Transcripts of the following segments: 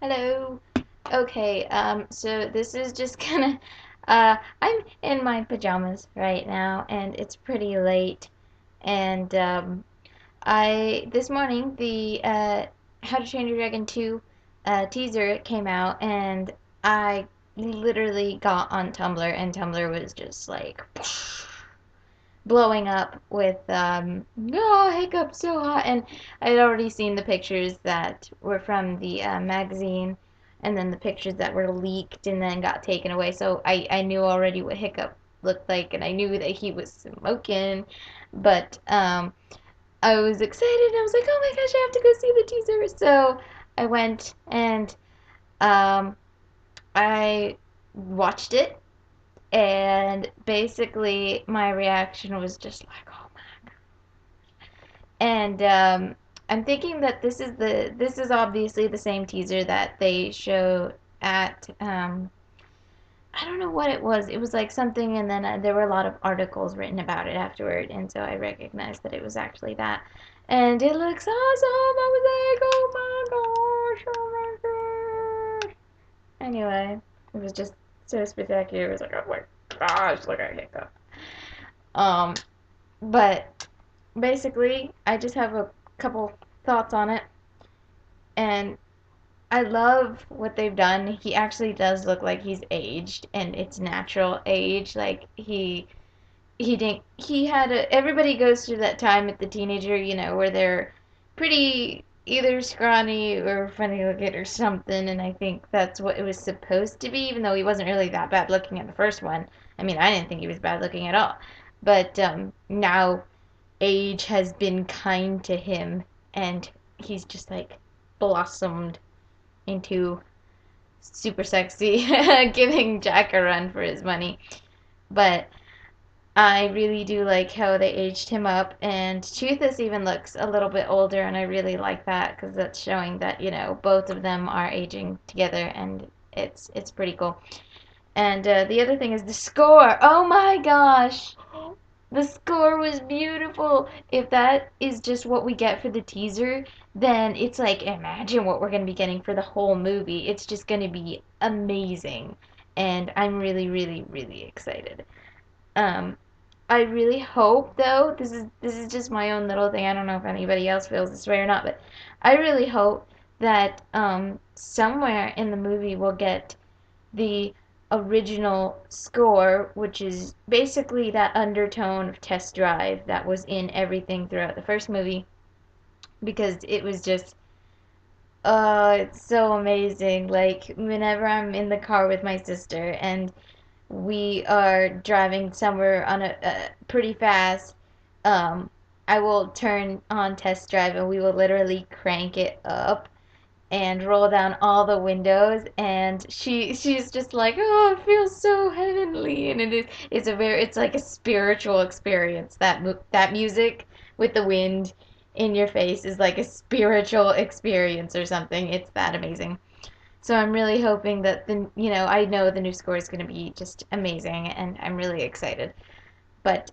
Hello. Okay, so this is just I'm in my pajamas right now, and it's pretty late. And this morning, the How to Train Your Dragon 2 teaser came out, and I literally got on Tumblr, and Tumblr was just like blowing up with oh, Hiccup so hot. And I had already seen the pictures that were from the magazine, and then the pictures that were leaked and then got taken away, so I knew already what Hiccup looked like, and I knew that he was smoking. But I was excited. I was like, oh my gosh, I have to go see the teaser. So I went and um, I watched it, and basically my reaction was just like, oh my. And I'm thinking that this is obviously the same teaser that they show at I don't know what it was. It was like something, and then there were a lot of articles written about it afterward, and so I recognized that it was actually that. And it looks awesome. I was like, oh my gosh, oh my gosh. Anyway, it was just so spectacular. It was like, oh my gosh, look at Hiccup. Um, but basically, I just have a couple thoughts on it, and I love what they've done. He actually does look like he's aged, and it's natural age. Like he didn't he had everybody goes through that time at the teenager, where they're pretty either scrawny or funny looking or something, and I think that's what it was supposed to be, even though he wasn't really that bad looking in the first one. I mean, I didn't think he was bad looking at all. But now age has been kind to him, and he's just like blossomed into super sexy, giving Jack a run for his money. But I really do like how they aged him up, and Toothus even looks a little bit older, and I really like that because that's showing that both of them are aging together, and it's pretty cool. And the other thing is the score. Oh my gosh, the score was beautiful. If that is just what we get for the teaser, then it's like imagine what we're going to be getting for the whole movie. It's just going to be amazing. And I'm really, really, really excited. Um, I really hope though, this is just my own little thing. I don't know if anybody else feels this way or not, but I really hope that somewhere in the movie we'll get the original score, which is basically that undertone of Test Drive that was in everything throughout the first movie, because it was just it's so amazing. Like whenever I'm in the car with my sister and we are driving somewhere on a pretty fast, um, I will turn on Test Drive and we will literally crank it up and roll down all the windows, and she's just like, oh, it feels so heavenly. And it's like a spiritual experience. That music with the wind in your face is like a spiritual experience or something. It's that amazing. So I'm really hoping that I know the new score is going to be just amazing, and I'm really excited. But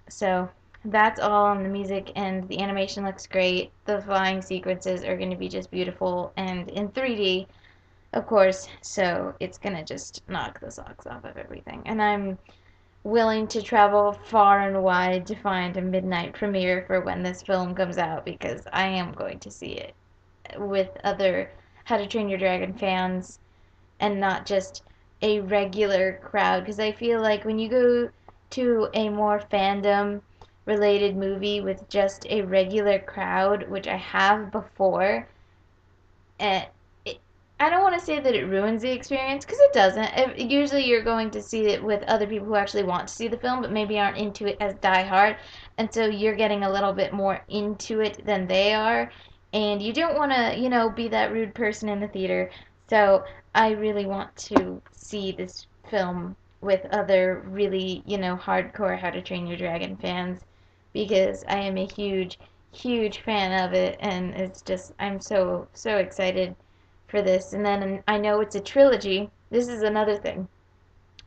so that's all on the music, and the animation looks great. The flying sequences are going to be just beautiful and in 3D, of course, so it's going to just knock the socks off of everything. And I'm willing to travel far and wide to find a midnight premiere for when this film comes out, because I am going to see it with other How to Train Your Dragon fans and not just a regular crowd, because I feel like when you go to a more fandom related movie with just a regular crowd, which I have before, and I don't want to say that it ruins the experience, because it doesn't. Usually you're going to see it with other people who actually want to see the film but maybe aren't into it as diehard, and so you're getting a little bit more into it than they are, and you don't want to, be that rude person in the theater. So I really want to see this film with other really, hardcore How to Train Your Dragon fans, because I am a huge, huge fan of it, and it's just I'm so so excited for this. And then I know it's a trilogy. This is another thing.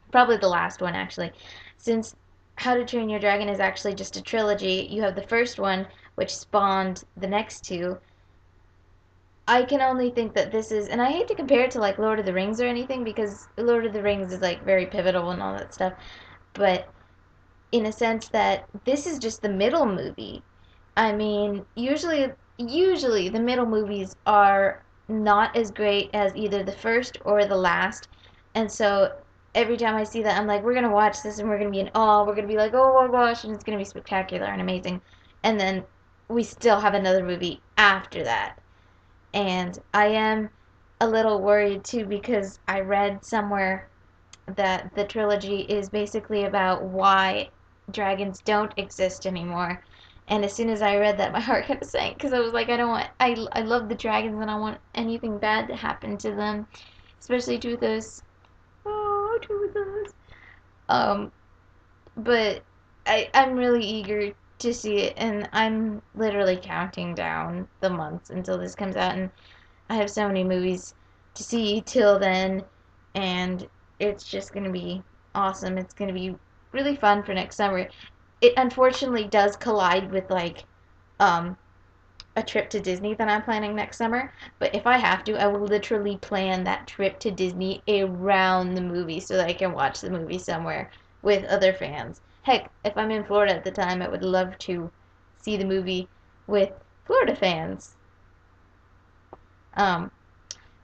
Probably the last one, actually. Since How to Train Your Dragon is actually just a trilogy, you have the first one, which spawned the next two. I can only think that this is, and I hate to compare it to like Lord of the Rings or anything because Lord of the Rings is like very pivotal and all that stuff, but in a sense that this is just the middle movie. I mean, usually the middle movies are not as great as either the first or the last. And so every time I see that, I'm like, we're gonna watch this and we're gonna be in awe. We're gonna be like, oh my gosh, and it's gonna be spectacular and amazing. And then we still have another movie after that. And I am a little worried too because I read somewhere that the trilogy is basically about why dragons don't exist anymore. And as soon as I read that, my heart kind of sank because I was like, I don't want, I love the dragons and I don't want anything bad to happen to them, especially to those. Oh, to those. Um, but I'm really eager to see it, and I'm literally counting down the months until this comes out, and I have so many movies to see till then, and it's just going to be awesome. It's going to be really fun for next summer. It unfortunately does collide with like um a trip to Disney that I'm planning next summer, but if I have to, I will literally plan that trip to Disney around the movie so that I can watch the movie somewhere with other fans. Heck, if I'm in Florida at the time, I would love to see the movie with Florida fans. Um,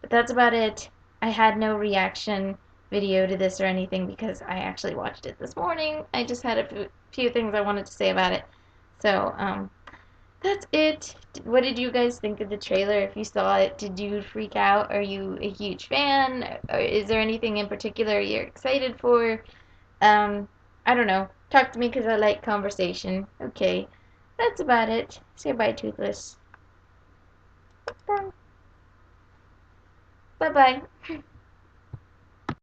but that's about it. I had no reaction video to this or anything because I actually watched it this morning. I just had a few things I wanted to say about it. So, that's it. What did you guys think of the trailer? If you saw it, did you freak out? Are you a huge fan? Or is there anything in particular you're excited for? Um, I don't know. Talk to me because I like conversation. Okay, that's about it. Say bye, Toothless. Bye. Bye-bye.